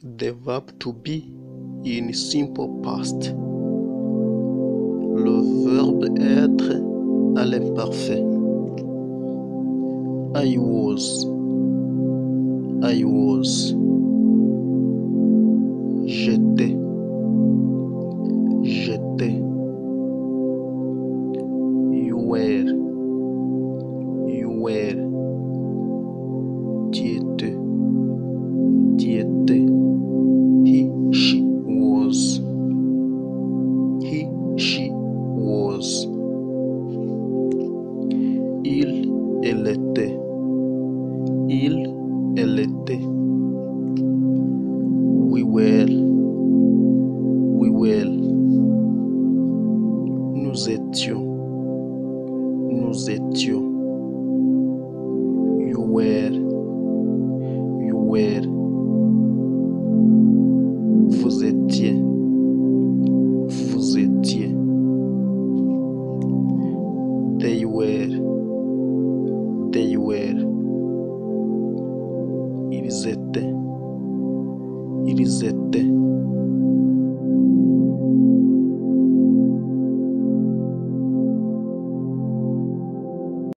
The verb to be in simple past. Le verbe être à l'imparfait. I was. J'étais. You were. Tu étais. He, she was. Il, elle était. Elle était. We were. Nous étions. You were. Vous étiez. They were. Ils étaient.